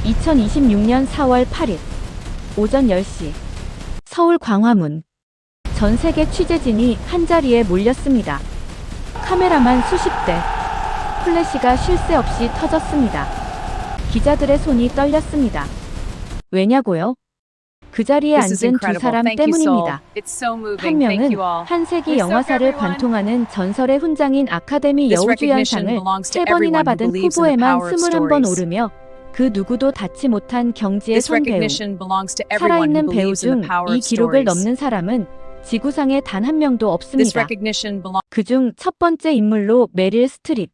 2026년 4월 8일 오전 10시 서울 광화문. 전 세계 취재진이 한자리에 몰렸습니다. 카메라만 수십 대. 플래시가 쉴 새 없이 터졌습니다. 기자들의 손이 떨렸습니다. 왜냐고요? 그 자리에 앉은 두 사람 때문입니다. 한 명은 한 세기 영화사를 관통하는 전설의 훈장인 아카데미 여우주연상을 3번이나 받은 후보에만 21번 오르며 그 누구도 닿지 못한 경지의 손배우. 살아있는 배우 중 이 기록을 넘는 사람은 지구상에 단 한 명도 없습니다. 그중 첫 번째 인물로 메릴 스트립.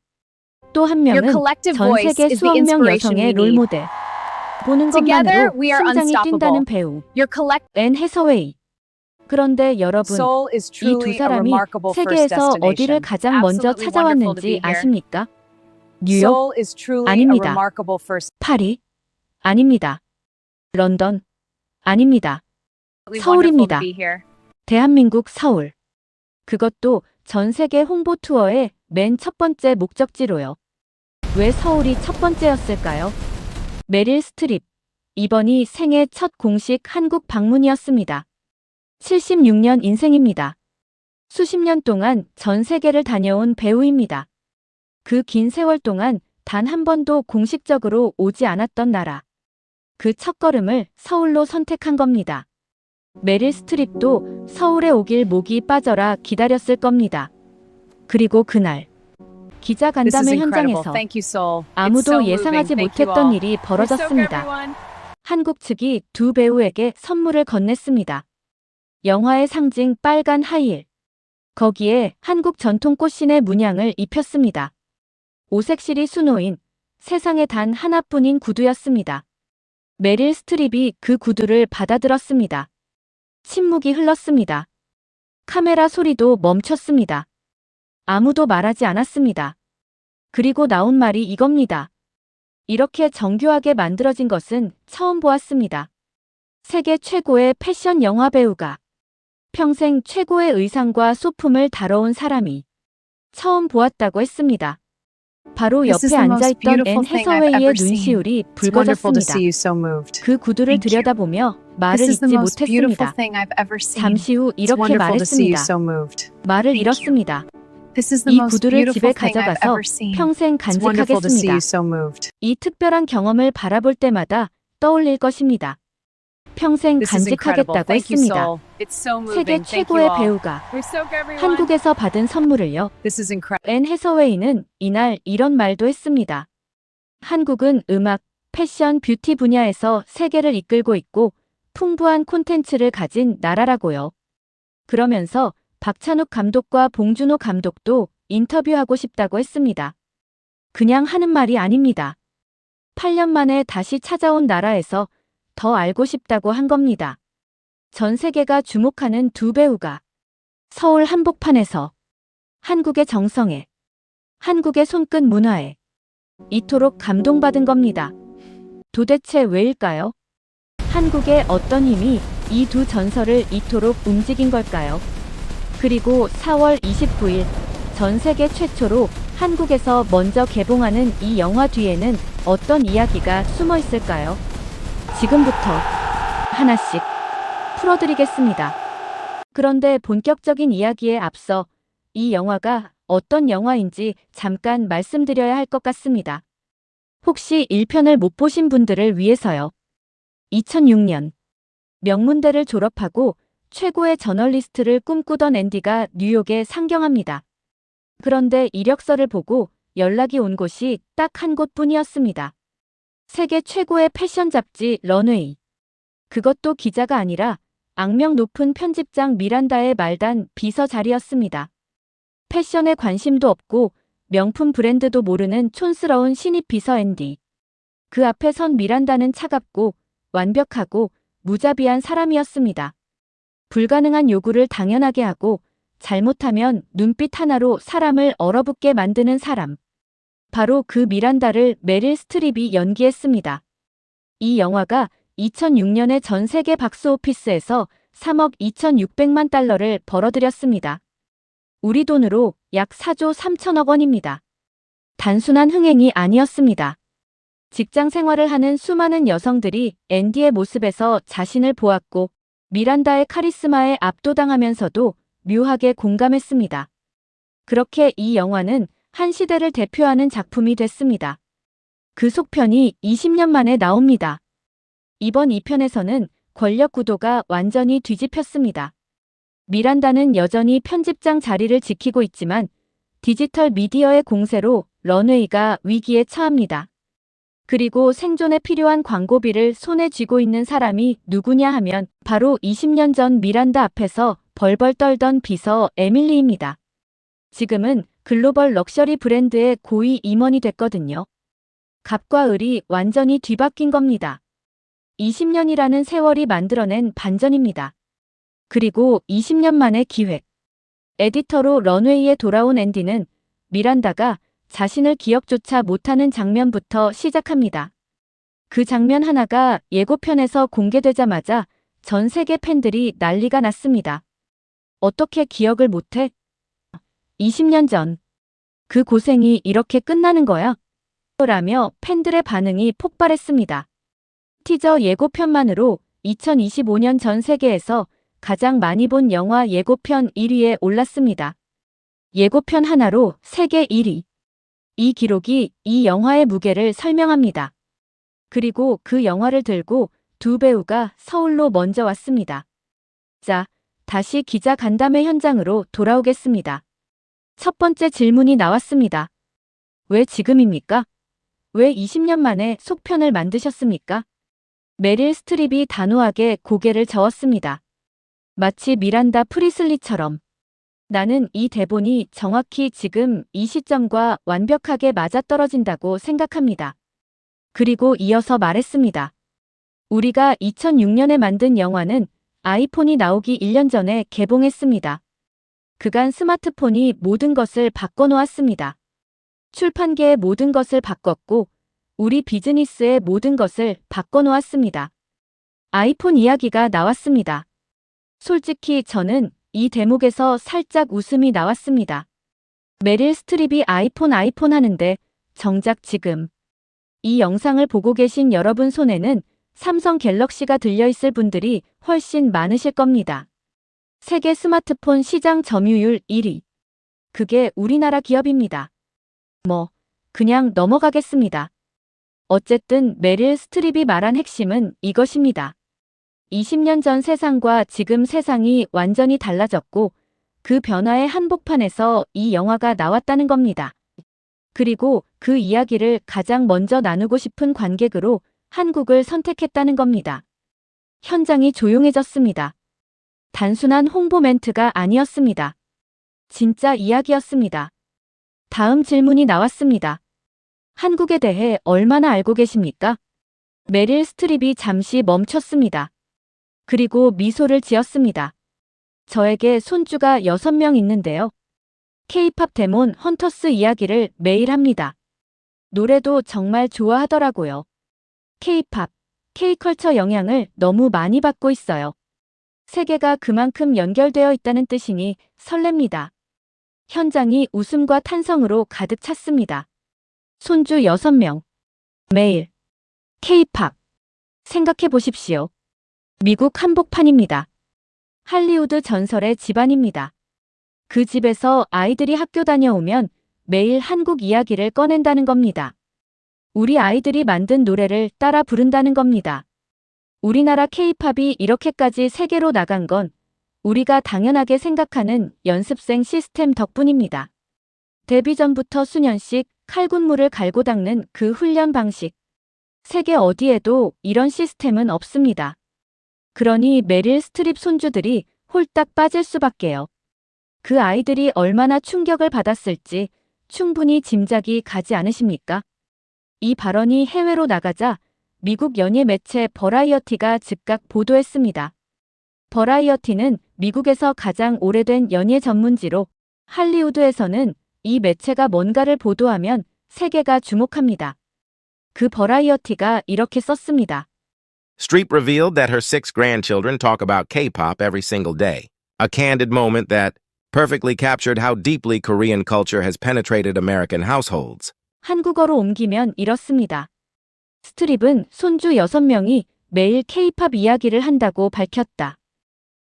또 한 명은 전 세계 수억 명 여성의 롤모델. 보는 것만으로 심장이 뛴다는 배우 앤 해서웨이. 그런데 여러분, 이 두 사람이 세계에서 어디를 가장 먼저 찾아왔는지 아십니까? 뉴욕? 아닙니다. 파리? 아닙니다. 런던? 아닙니다. 서울입니다. 대한민국 서울. 그것도 전 세계 홍보 투어의 맨 첫 번째 목적지로요. 왜 서울이 첫 번째였을까요? 메릴 스트립. 이번이 생애 첫 공식 한국 방문이었습니다. 76년 인생입니다. 수십 년 동안 전 세계를 다녀온 배우입니다. 그 긴 세월 동안 단 한 번도 공식적으로 오지 않았던 나라. 그 첫걸음을 서울로 선택한 겁니다. 메릴 스트립도 서울에 오길 목이 빠져라 기다렸을 겁니다. 그리고 그날 기자 간담회 현장에서 아무도 예상하지 못했던 일이 벌어졌습니다. 한국 측이 두 배우에게 선물을 건넸습니다. 영화의 상징 빨간 하이힐. 거기에 한국 전통 꽃신의 문양을 입혔습니다. 오색실이 수놓인 세상에 단 하나뿐인 구두였습니다. 메릴 스트립이 그 구두를 받아들었습니다. 침묵이 흘렀습니다. 카메라 소리도 멈췄습니다. 아무도 말하지 않았습니다. 그리고 나온 말이 이겁니다. 이렇게 정교하게 만들어진 것은 처음 보았습니다. 세계 최고의 패션 영화 배우가 평생 최고의 의상과 소품을 다뤄온 사람이 처음 보았다고 했습니다. 바로 옆에 앉아있던 앤 해서웨이의 눈시울이 붉어졌습니다. 그 구두를 들여다보며 말을 잇지 못했습니다. 잠시 후 이렇게 말했습니다. 말을 잃었습니다. 이 구두를 집에 가져가서 평생 간직하겠습니다. 이 특별한 경험을 바라볼 때마다 떠올릴 것입니다. 평생 간직하겠다고 했습니다. 세계 최고의 배우가 한국에서 받은 선물을요. 앤 해서웨이는 이날 이런 말도 했습니다. 한국은 음악, 패션, 뷰티 분야에서 세계를 이끌고 있고 풍부한 콘텐츠를 가진 나라라고요. 그러면서 박찬욱 감독과 봉준호 감독도 인터뷰하고 싶다고 했습니다. 그냥 하는 말이 아닙니다. 8년 만에 다시 찾아온 나라에서 더 알고 싶다고 한 겁니다. 전 세계가 주목하는 두 배우가 서울 한복판에서 한국의 정성에, 한국의 손끝 문화에 이토록 감동받은 겁니다. 도대체 왜일까요? 한국의 어떤 힘이 이 두 전설을 이토록 움직인 걸까요? 그리고 4월 29일 전 세계 최초로 한국에서 먼저 개봉하는 이 영화 뒤에는 어떤 이야기가 숨어 있을까요? 지금부터 하나씩 풀어드리겠습니다. 그런데 본격적인 이야기에 앞서 이 영화가 어떤 영화인지 잠깐 말씀드려야 할 것 같습니다. 혹시 1편을 못 보신 분들을 위해서요. 2006년 명문대를 졸업하고 최고의 저널리스트를 꿈꾸던 앤디가 뉴욕에 상경합니다. 그런데 이력서를 보고 연락이 온 곳이 딱 한 곳뿐이었습니다. 세계 최고의 패션 잡지 런웨이. 그것도 기자가 아니라 악명 높은 편집장 미란다의 말단 비서 자리였습니다. 패션에 관심도 없고 명품 브랜드도 모르는 촌스러운 신입 비서 앤디. 그 앞에 선 미란다는 차갑고 완벽하고 무자비한 사람이었습니다. 불가능한 요구를 당연하게 하고 잘못하면 눈빛 하나로 사람을 얼어붙게 만드는 사람. 바로 그 미란다를 메릴 스트립이 연기했습니다. 이 영화가 2006년에 전 세계 박스오피스에서 3억 2,600만 달러를 벌어들였습니다. 우리 돈으로 약 4조 3천억 원입니다. 단순한 흥행이 아니었습니다. 직장 생활을 하는 수많은 여성들이 앤디의 모습에서 자신을 보았고 미란다의 카리스마에 압도당하면서도 묘하게 공감했습니다. 그렇게 이 영화는 한 시대를 대표하는 작품이 됐습니다. 그 속편이 20년 만에 나옵니다. 이번 2편에서는 권력 구도가 완전히 뒤집혔습니다. 미란다는 여전히 편집장 자리를 지키고 있지만 디지털 미디어의 공세로 런웨이가 위기에 처합니다. 그리고 생존에 필요한 광고비를 손에 쥐고 있는 사람이 누구냐 하면 바로 20년 전 미란다 앞에서 벌벌 떨던 비서 에밀리입니다. 지금은 글로벌 럭셔리 브랜드의 고위 임원이 됐거든요. 갑과 을이 완전히 뒤바뀐 겁니다. 20년이라는 세월이 만들어낸 반전입니다. 그리고 20년 만의 기획. 에디터로 런웨이에 돌아온 앤디는 미란다가 자신을 기억조차 못하는 장면부터 시작합니다. 그 장면 하나가 예고편에서 공개되자마자 전 세계 팬들이 난리가 났습니다. 어떻게 기억을 못해? 20년 전. 그 고생이 이렇게 끝나는 거야? 라며 팬들의 반응이 폭발했습니다. 티저 예고편만으로 2025년 전 세계에서 가장 많이 본 영화 예고편 1위에 올랐습니다. 예고편 하나로 세계 1위. 이 기록이 이 영화의 무게를 설명합니다. 그리고 그 영화를 들고 두 배우가 서울로 먼저 왔습니다. 자, 다시 기자 간담회 현장으로 돌아오겠습니다. 첫 번째 질문이 나왔습니다. 왜 지금입니까? 왜 20년 만에 속편을 만드셨습니까? 메릴 스트립이 단호하게 고개를 저었습니다. 마치 미란다 프리슬리처럼. 나는 이 대본이 정확히 지금 이 시점과 완벽하게 맞아떨어진다고 생각합니다. 그리고 이어서 말했습니다. 우리가 2006년에 만든 영화는 아이폰이 나오기 1년 전에 개봉했습니다. 그간 스마트폰이 모든 것을 바꿔놓았습니다. 출판계의 모든 것을 바꿨고 우리 비즈니스의 모든 것을 바꿔놓았습니다. 아이폰 이야기가 나왔습니다. 솔직히 저는 이 대목에서 살짝 웃음이 나왔습니다. 메릴 스트립이 아이폰 하는데 정작 지금 이 영상을 보고 계신 여러분 손에는 삼성 갤럭시가 들려있을 분들이 훨씬 많으실 겁니다. 세계 스마트폰 시장 점유율 1위. 그게 우리나라 기업입니다. 그냥 넘어가겠습니다. 어쨌든 메릴 스트립이 말한 핵심은 이것입니다. 20년 전 세상과 지금 세상이 완전히 달라졌고 그 변화의 한복판에서 이 영화가 나왔다는 겁니다. 그리고 그 이야기를 가장 먼저 나누고 싶은 관객으로 한국을 선택했다는 겁니다. 현장이 조용해졌습니다. 단순한 홍보 멘트가 아니었습니다. 진짜 이야기였습니다. 다음 질문이 나왔습니다. 한국에 대해 얼마나 알고 계십니까? 메릴 스트립이 잠시 멈췄습니다. 그리고 미소를 지었습니다. 저에게 손주가 6명 있는데요. K-팝 데몬 헌터스 이야기를 매일 합니다. 노래도 정말 좋아하더라고요. K-팝, K-컬처 영향을 너무 많이 받고 있어요. 세계가 그만큼 연결되어 있다는 뜻이니 설렙니다. 현장이 웃음과 탄성으로 가득 찼습니다. 손주 6명. 매일. K-팝. 생각해 보십시오. 미국 한복판입니다. 할리우드 전설의 집안입니다. 그 집에서 아이들이 학교 다녀오면 매일 한국 이야기를 꺼낸다는 겁니다. 우리 아이들이 만든 노래를 따라 부른다는 겁니다. 우리나라 K-팝이 이렇게까지 세계로 나간 건 우리가 당연하게 생각하는 연습생 시스템 덕분입니다. 데뷔 전부터 수년씩 칼군무를 갈고 닦는 그 훈련 방식. 세계 어디에도 이런 시스템은 없습니다. 그러니 메릴 스트립 손주들이 홀딱 빠질 수밖에요. 그 아이들이 얼마나 충격을 받았을지 충분히 짐작이 가지 않으십니까? 이 발언이 해외로 나가자 미국 연예 매체 버라이어티가 즉각 보도했습니다. 버라이어티는 미국에서 가장 오래된 연예 전문지로 할리우드에서는 이 매체가 뭔가를 보도하면 세계가 주목합니다. 그 버라이어티가 이렇게 썼습니다. Streep revealed that her 6 grandchildren talk about K-pop every single day, a candid moment that perfectly captured how deeply Korean culture has penetrated American households. 한국어로 옮기면 이렇습니다. 스트립은 손주 6명이 매일 K-팝 이야기를 한다고 밝혔다.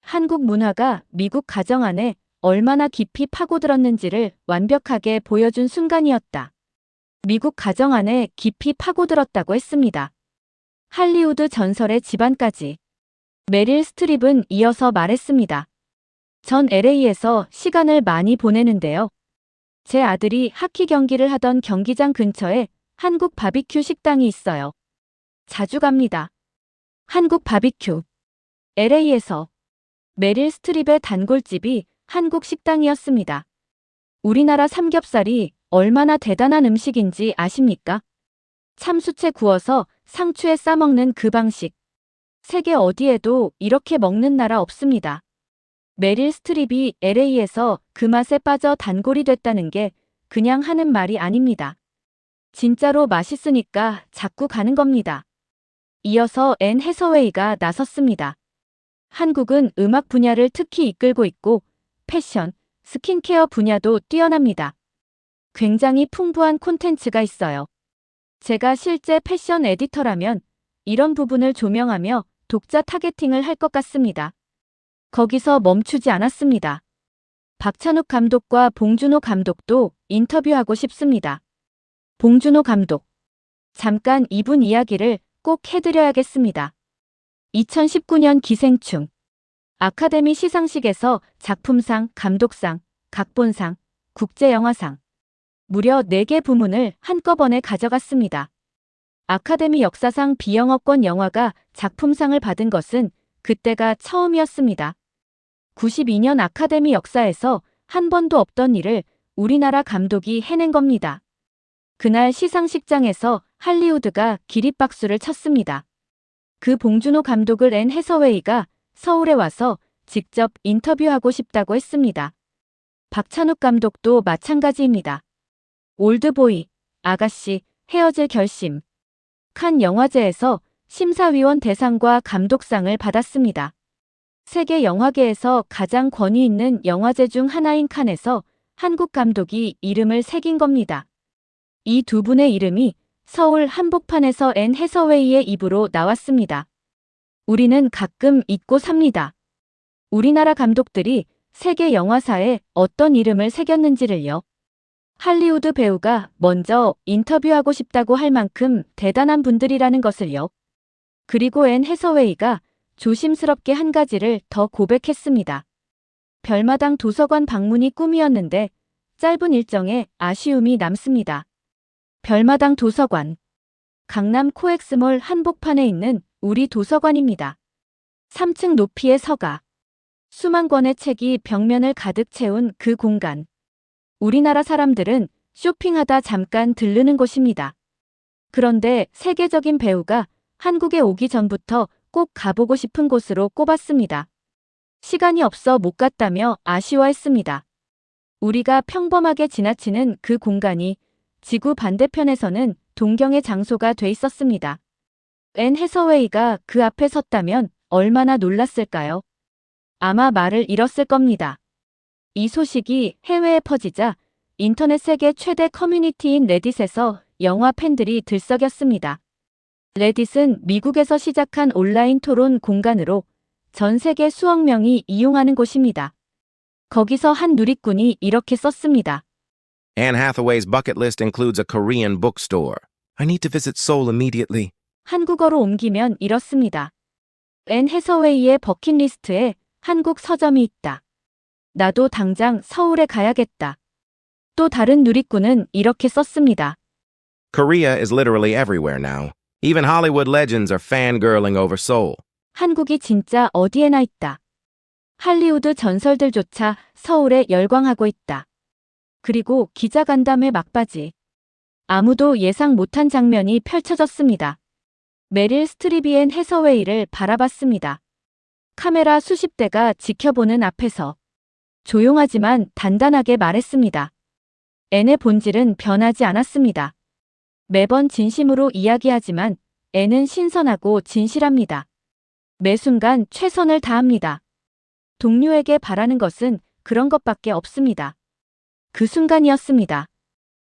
한국 문화가 미국 가정 안에 얼마나 깊이 파고들었는지를 완벽하게 보여준 순간이었다. 미국 가정 안에 깊이 파고들었다고 했습니다. 할리우드 전설의 집안까지. 메릴 스트립은 이어서 말했습니다. 전 LA에서 시간을 많이 보내는데요. 제 아들이 하키 경기를 하던 경기장 근처에 한국 바비큐 식당이 있어요. 자주 갑니다. 한국 바비큐. LA에서 메릴 스트립의 단골집이 한국 식당이었습니다. 우리나라 삼겹살이 얼마나 대단한 음식인지 아십니까? 참수채 구워서 상추에 싸먹는 그 방식. 세계 어디에도 이렇게 먹는 나라 없습니다. 메릴 스트립이 LA에서 그 맛에 빠져 단골이 됐다는 게 그냥 하는 말이 아닙니다. 진짜로 맛있으니까 자꾸 가는 겁니다. 이어서 앤 해서웨이가 나섰습니다. 한국은 음악 분야를 특히 이끌고 있고 패션, 스킨케어 분야도 뛰어납니다. 굉장히 풍부한 콘텐츠가 있어요. 제가 실제 패션 에디터라면 이런 부분을 조명하며 독자 타겟팅을 할 것 같습니다. 거기서 멈추지 않았습니다. 박찬욱 감독과 봉준호 감독도 인터뷰하고 싶습니다. 봉준호 감독. 잠깐 이분 이야기를 꼭 해드려야겠습니다. 2019년 기생충. 아카데미 시상식에서 작품상, 감독상, 각본상, 국제영화상. 무려 4개 부문을 한꺼번에 가져갔습니다. 아카데미 역사상 비영어권 영화가 작품상을 받은 것은 그때가 처음이었습니다. 92년 아카데미 역사에서 한 번도 없던 일을 우리나라 감독이 해낸 겁니다. 그날 시상식장에서 할리우드가 기립박수를 쳤습니다. 그 봉준호 감독을 앤 해서웨이가 서울에 와서 직접 인터뷰하고 싶다고 했습니다. 박찬욱 감독도 마찬가지입니다. 올드보이, 아가씨, 헤어질 결심. 칸 영화제에서 심사위원 대상과 감독상을 받았습니다. 세계 영화계에서 가장 권위 있는 영화제 중 하나인 칸에서 한국 감독이 이름을 새긴 겁니다. 이 두 분의 이름이 서울 한복판에서 앤 해서웨이의 입으로 나왔습니다. 우리는 가끔 잊고 삽니다. 우리나라 감독들이 세계 영화사에 어떤 이름을 새겼는지를요. 할리우드 배우가 먼저 인터뷰하고 싶다고 할 만큼 대단한 분들이라는 것을요. 그리고 앤 해서웨이가 조심스럽게 한 가지를 더 고백했습니다. 별마당 도서관 방문이 꿈이었는데 짧은 일정에 아쉬움이 남습니다. 별마당 도서관. 강남 코엑스몰 한복판에 있는 우리 도서관입니다. 3층 높이의 서가. 수만 권의 책이 벽면을 가득 채운 그 공간. 우리나라 사람들은 쇼핑하다 잠깐 들르는 곳입니다. 그런데 세계적인 배우가 한국에 오기 전부터 꼭 가보고 싶은 곳으로 꼽았습니다. 시간이 없어 못 갔다며 아쉬워했습니다. 우리가 평범하게 지나치는 그 공간이 지구 반대편에서는 동경의 장소가 돼 있었습니다. 앤 해서웨이가 그 앞에 섰다면 얼마나 놀랐을까요? 아마 말을 잃었을 겁니다. 이 소식이 해외에 퍼지자 인터넷 세계 최대 커뮤니티인 레딧에서 영화 팬들이 들썩였습니다. 레딧은 미국에서 시작한 온라인 토론 공간으로 전 세계 수억 명이 이용하는 곳입니다. 거기서 한 누리꾼이 이렇게 썼습니다. Anne Hathaway's bucket list includes a Korean bookstore. I need to visit Seoul immediately. 한국어로 옮기면 이렇습니다. 앤 해서웨이의 버킷리스트에 한국 서점이 있다. 나도 당장 서울에 가야겠다. 또 다른 누리꾼은 이렇게 썼습니다. Korea is literally everywhere now. Even Hollywood legends are fangirling over Seoul. 한국이 진짜 어디에나 있다. 할리우드 전설들조차 서울에 열광하고 있다. 그리고 기자간담회 막바지. 아무도 예상 못한 장면이 펼쳐졌습니다. 메릴 스트립이 앤 해서웨이를 바라봤습니다. 카메라 수십 대가 지켜보는 앞에서 조용하지만 단단하게 말했습니다. 앤의 본질은 변하지 않았습니다. 매번 진심으로 이야기하지만 앤은 신선하고 진실합니다. 매 순간 최선을 다합니다. 동료에게 바라는 것은 그런 것밖에 없습니다. 그 순간이었습니다.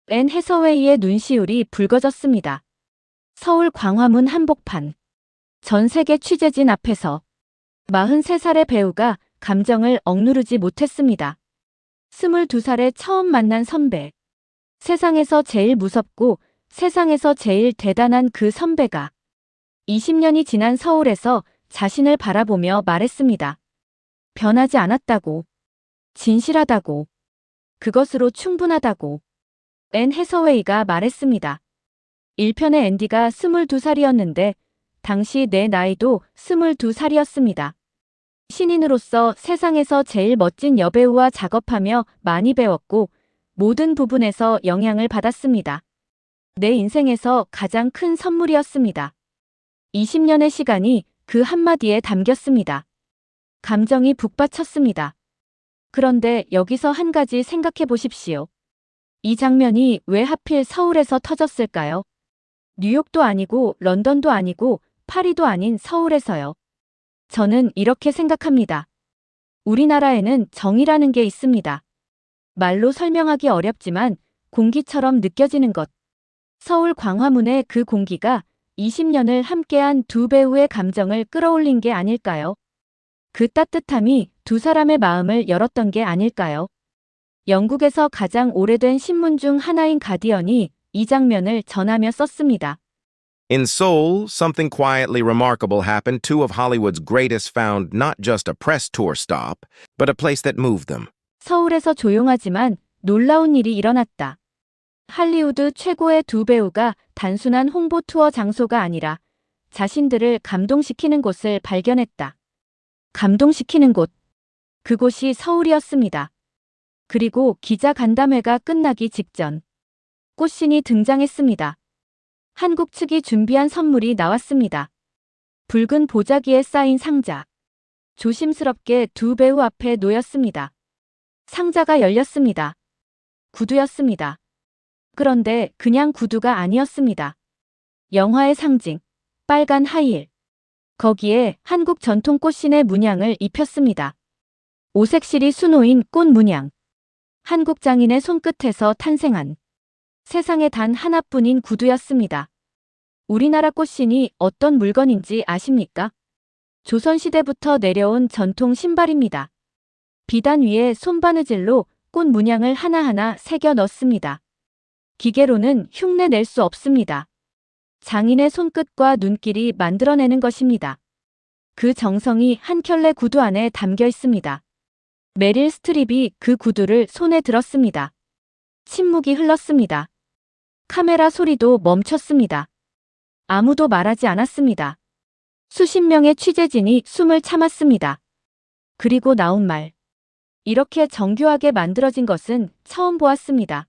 앤 해서웨이의 눈시울이 붉어졌습니다. 서울 광화문 한복판. 전 세계 취재진 앞에서 43살의 배우가 감정을 억누르지 못했습니다. 22살에 처음 만난 선배. 세상에서 제일 무섭고 세상에서 제일 대단한 그 선배가 20년이 지난 서울에서 자신을 바라보며 말했습니다. 변하지 않았다고. 진실하다고. 그것으로 충분하다고. 앤 해서웨이가 말했습니다. 1편의 앤디가 22살이었는데 당시 내 나이도 22살이었습니다. 신인으로서 세상에서 제일 멋진 여배우와 작업하며 많이 배웠고 모든 부분에서 영향을 받았습니다. 내 인생에서 가장 큰 선물이었습니다. 20년의 시간이 그 한마디에 담겼습니다. 감정이 북받쳤습니다. 그런데 여기서 한 가지 생각해 보십시오. 이 장면이 왜 하필 서울에서 터졌을까요? 뉴욕도 아니고 런던도 아니고 파리도 아닌 서울에서요. 저는 이렇게 생각합니다. 우리나라에는 정이라는 게 있습니다. 말로 설명하기 어렵지만 공기처럼 느껴지는 것. 서울 광화문의 그 공기가 20년을 함께한 두 배우의 감정을 끌어올린 게 아닐까요? 그 따뜻함이 두 사람의 마음을 열었던 게 아닐까요? 영국에서 가장 오래된 신문 중 하나인 가디언이 이 장면을 전하며 썼습니다. In Seoul, something quietly remarkable happened. Two of Hollywood's greatest found not just a press tour stop, but a place that moved them. 서울에서 조용하지만 놀라운 일이 일어났다. 할리우드 최고의 두 배우가 단순한 홍보 투어 장소가 아니라 자신들을 감동시키는 곳을 발견했다. 감동시키는 곳. 그곳이 서울이었습니다. 그리고 기자 간담회가 끝나기 직전 꽃신이 등장했습니다. 한국 측이 준비한 선물이 나왔습니다. 붉은 보자기에 쌓인 상자. 조심스럽게 두 배우 앞에 놓였습니다. 상자가 열렸습니다. 구두였습니다. 그런데 그냥 구두가 아니었습니다. 영화의 상징, 빨간 하이힐. 거기에 한국 전통 꽃신의 문양을 입혔습니다. 오색실이 수놓인 꽃 문양. 한국 장인의 손끝에서 탄생한 세상에 단 하나뿐인 구두였습니다. 우리나라 꽃신이 어떤 물건인지 아십니까? 조선시대부터 내려온 전통 신발입니다. 비단 위에 손바느질로 꽃 문양을 하나하나 새겨 넣습니다. 기계로는 흉내 낼 수 없습니다. 장인의 손끝과 눈길이 만들어내는 것입니다. 그 정성이 한 켤레 구두 안에 담겨 있습니다. 메릴 스트립이 그 구두를 손에 들었습니다. 침묵이 흘렀습니다. 카메라 소리도 멈췄습니다. 아무도 말하지 않았습니다. 수십 명의 취재진이 숨을 참았습니다. 그리고 나온 말. 이렇게 정교하게 만들어진 것은 처음 보았습니다.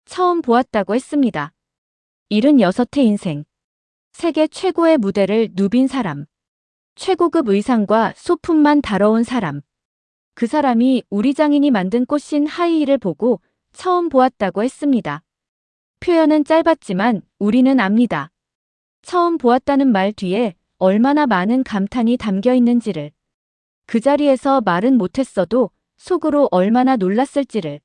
처음 보았다고 했습니다. 76의 인생. 세계 최고의 무대를 누빈 사람. 최고급 의상과 소품만 다뤄온 사람. 그 사람이 우리 장인이 만든 꽃신 하이힐을 보고 처음 보았다고 했습니다. 표현은 짧았지만 우리는 압니다. 처음 보았다는 말 뒤에 얼마나 많은 감탄이 담겨 있는지를. 그 자리에서 말은 못했어도 속으로 얼마나 놀랐을지를.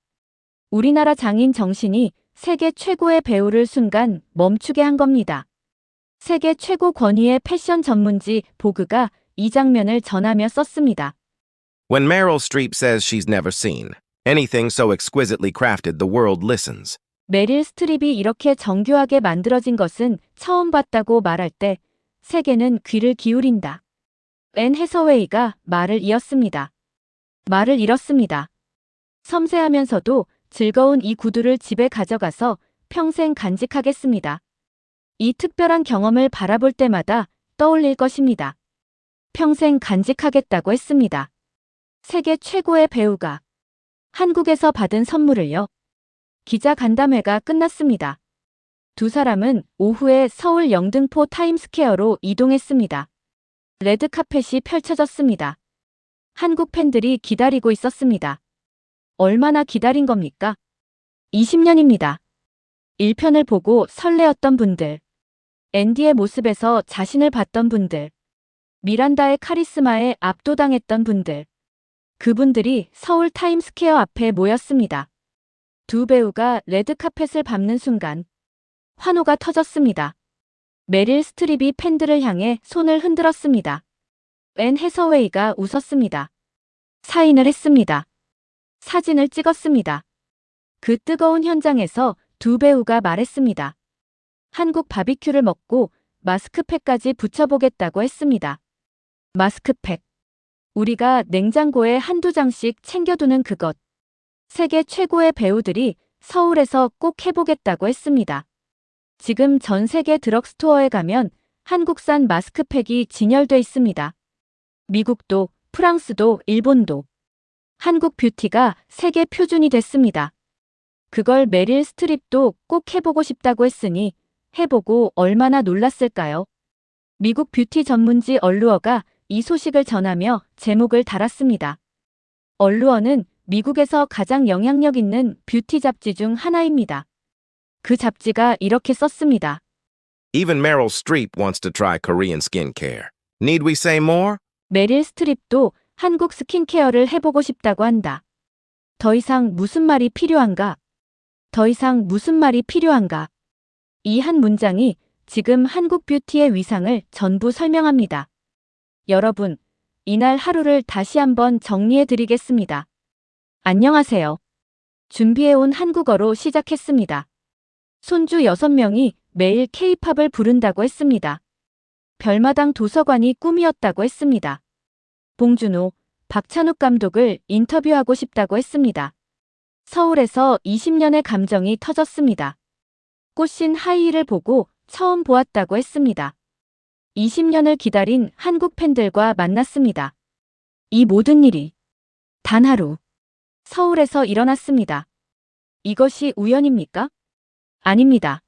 우리나라 장인 정신이 세계 최고의 배우를 순간 멈추게 한 겁니다. 세계 최고 권위의 패션 전문지 보그가 이 장면을 전하며 썼습니다. When Meryl Streep says she's never seen anything so exquisitely crafted, the world listens. 메릴 스트립이 이렇게 정교하게 만들어진 것은 처음 봤다고 말할 때 세계는 귀를 기울인다. 앤 해서웨이가 말을 이었습니다. 말을 잃었습니다. 섬세하면서도 즐거운 이 구두를 집에 가져가서 평생 간직하겠습니다. 이 특별한 경험을 바라볼 때마다 떠올릴 것입니다. 평생 간직하겠다고 했습니다. 세계 최고의 배우가 한국에서 받은 선물을요. 기자 간담회가 끝났습니다. 두 사람은 오후에 서울 영등포 타임스퀘어로 이동했습니다. 레드카펫이 펼쳐졌습니다. 한국 팬들이 기다리고 있었습니다. 얼마나 기다린 겁니까? 20년입니다. 1편을 보고 설레었던 분들. 앤디의 모습에서 자신을 봤던 분들. 미란다의 카리스마에 압도당했던 분들. 그분들이 서울 타임스퀘어 앞에 모였습니다. 두 배우가 레드카펫을 밟는 순간 환호가 터졌습니다. 메릴 스트립이 팬들을 향해 손을 흔들었습니다. 앤 해서웨이가 웃었습니다. 사인을 했습니다. 사진을 찍었습니다. 그 뜨거운 현장에서 두 배우가 말했습니다. 한국 바비큐를 먹고 마스크팩까지 붙여보겠다고 했습니다. 마스크팩. 우리가 냉장고에 한두 장씩 챙겨두는 그것. 세계 최고의 배우들이 서울에서 꼭 해보겠다고 했습니다. 지금 전 세계 드럭스토어에 가면 한국산 마스크팩이 진열돼 있습니다. 미국도, 프랑스도, 일본도. 한국 뷰티가 세계 표준이 됐습니다. 그걸 메릴 스트립도 꼭 해보고 싶다고 했으니 해보고 얼마나 놀랐을까요? 미국 뷰티 전문지 얼루어가 이 소식을 전하며 제목을 달았습니다. 얼루어는 미국에서 가장 영향력 있는 뷰티 잡지 중 하나입니다. 그 잡지가 이렇게 썼습니다. Even Meryl Streep wants to try Korean skincare. Need we say more? 메릴 스트립도 한국 스킨케어를 해보고 싶다고 한다. 더 이상 무슨 말이 필요한가? 더 이상 무슨 말이 필요한가? 이 한 문장이 지금 한국 뷰티의 위상을 전부 설명합니다. 여러분, 이날 하루를 다시 한번 정리해 드리겠습니다. 안녕하세요. 준비해온 한국어로 시작했습니다. 손주 6명이 매일 K-팝을 부른다고 했습니다. 별마당 도서관이 꿈이었다고 했습니다. 봉준호, 박찬욱 감독을 인터뷰하고 싶다고 했습니다. 서울에서 20년의 감정이 터졌습니다. 꽃신 하이힐을 보고 처음 보았다고 했습니다. 20년을 기다린 한국 팬들과 만났습니다. 이 모든 일이 단 하루 서울에서 일어났습니다. 이것이 우연입니까? 아닙니다.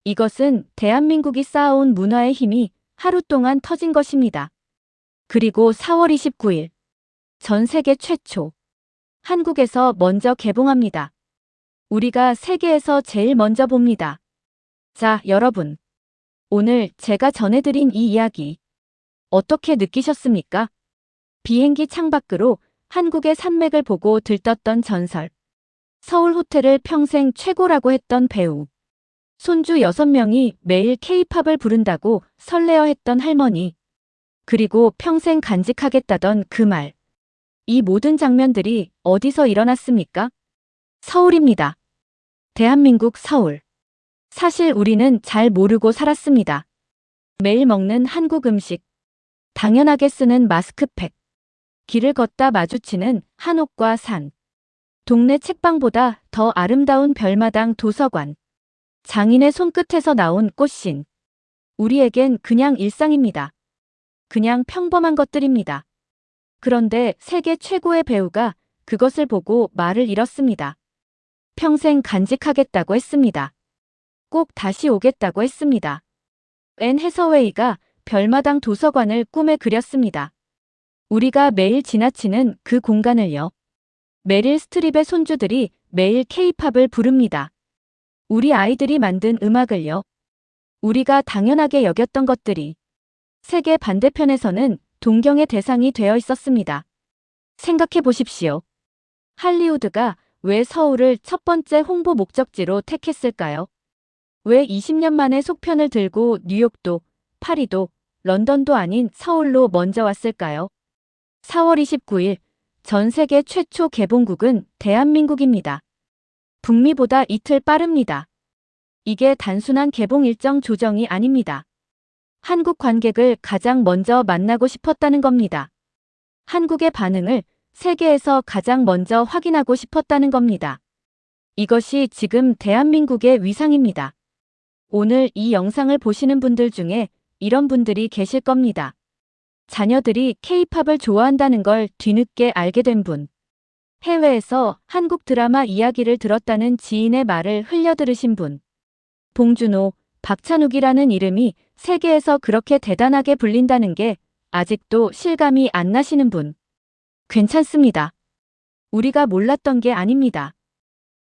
이것은 대한민국이 쌓아온 문화의 힘이 하루 동안 터진 것입니다. 그리고 4월 29일 전 세계 최초 한국에서 먼저 개봉합니다. 우리가 세계에서 제일 먼저 봅니다. 자, 여러분. 오늘 제가 전해드린 이 이야기 어떻게 느끼셨습니까? 비행기 창밖으로 한국의 산맥을 보고 들떴던 전설. 서울 호텔을 평생 최고라고 했던 배우. 손주 6명이 매일 K-팝을 부른다고 설레어 했던 할머니. 그리고 평생 간직하겠다던 그 말. 이 모든 장면들이 어디서 일어났습니까? 서울입니다. 대한민국 서울. 사실 우리는 잘 모르고 살았습니다. 매일 먹는 한국 음식. 당연하게 쓰는 마스크팩. 길을 걷다 마주치는 한옥과 산. 동네 책방보다 더 아름다운 별마당 도서관. 장인의 손끝에서 나온 꽃신. 우리에겐 그냥 일상입니다. 그냥 평범한 것들입니다. 그런데 세계 최고의 배우가 그것을 보고 말을 잃었습니다. 평생 간직하겠다고 했습니다. 꼭 다시 오겠다고 했습니다. 앤 해서웨이가 별마당 도서관을 꿈에 그렸습니다. 우리가 매일 지나치는 그 공간을요. 메릴 스트립의 손주들이 매일 K-팝을 부릅니다. 우리 아이들이 만든 음악을요. 우리가 당연하게 여겼던 것들이 세계 반대편에서는 동경의 대상이 되어 있었습니다. 생각해 보십시오. 할리우드가 왜 서울을 첫 번째 홍보 목적지로 택했을까요? 왜 20년 만에 속편을 들고 뉴욕도, 파리도, 런던도 아닌 서울로 먼저 왔을까요? 4월 29일 전 세계 최초 개봉국은 대한민국입니다. 북미보다 이틀 빠릅니다. 이게 단순한 개봉 일정 조정이 아닙니다. 한국 관객을 가장 먼저 만나고 싶었다는 겁니다. 한국의 반응을 세계에서 가장 먼저 확인하고 싶었다는 겁니다. 이것이 지금 대한민국의 위상입니다. 오늘 이 영상을 보시는 분들 중에 이런 분들이 계실 겁니다. 자녀들이 K-팝을 좋아한다는 걸 뒤늦게 알게 된 분. 해외에서 한국 드라마 이야기를 들었다는 지인의 말을 흘려들으신 분. 봉준호, 박찬욱이라는 이름이 세계에서 그렇게 대단하게 불린다는 게 아직도 실감이 안 나시는 분. 괜찮습니다. 우리가 몰랐던 게 아닙니다.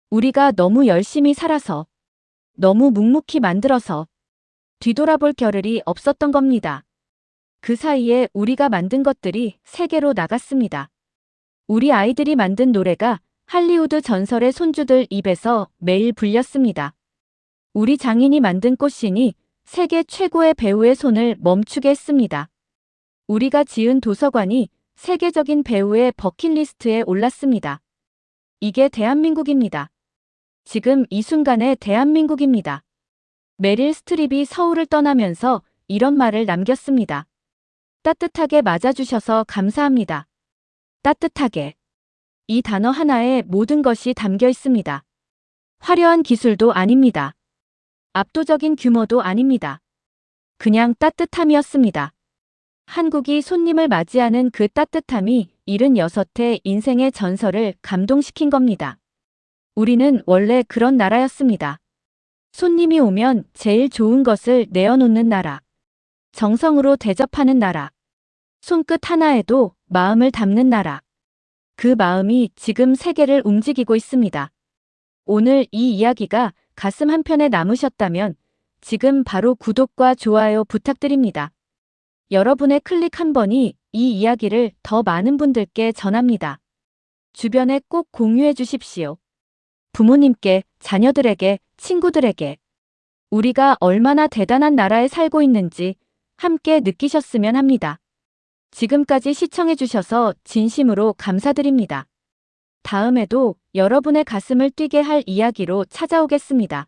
우리가 너무 열심히 살아서, 너무 묵묵히 만들어서 뒤돌아볼 겨를이 없었던 겁니다. 그 사이에 우리가 만든 것들이 세계로 나갔습니다. 우리 아이들이 만든 노래가 할리우드 전설의 손주들 입에서 매일 불렸습니다. 우리 장인이 만든 꽃신이 세계 최고의 배우의 손을 멈추게 했습니다. 우리가 지은 도서관이 세계적인 배우의 버킷리스트에 올랐습니다. 이게 대한민국입니다. 지금 이 순간의 대한민국입니다. 메릴 스트립이 서울을 떠나면서 이런 말을 남겼습니다. 따뜻하게 맞아주셔서 감사합니다. 따뜻하게. 이 단어 하나에 모든 것이 담겨 있습니다. 화려한 기술도 아닙니다. 압도적인 규모도 아닙니다. 그냥 따뜻함이었습니다. 한국이 손님을 맞이하는 그 따뜻함이 76회 인생의 전설을 감동시킨 겁니다. 우리는 원래 그런 나라였습니다. 손님이 오면 제일 좋은 것을 내어놓는 나라. 정성으로 대접하는 나라. 손끝 하나에도 마음을 담는 나라. 그 마음이 지금 세계를 움직이고 있습니다. 오늘 이 이야기가 가슴 한편에 남으셨다면 지금 바로 구독과 좋아요 부탁드립니다. 여러분의 클릭 한 번이 이 이야기를 더 많은 분들께 전합니다. 주변에 꼭 공유해 주십시오. 부모님께, 자녀들에게, 친구들에게 우리가 얼마나 대단한 나라에 살고 있는지 함께 느끼셨으면 합니다. 지금까지 시청해 주셔서 진심으로 감사드립니다. 다음에도 여러분의 가슴을 뛰게 할 이야기로 찾아오겠습니다.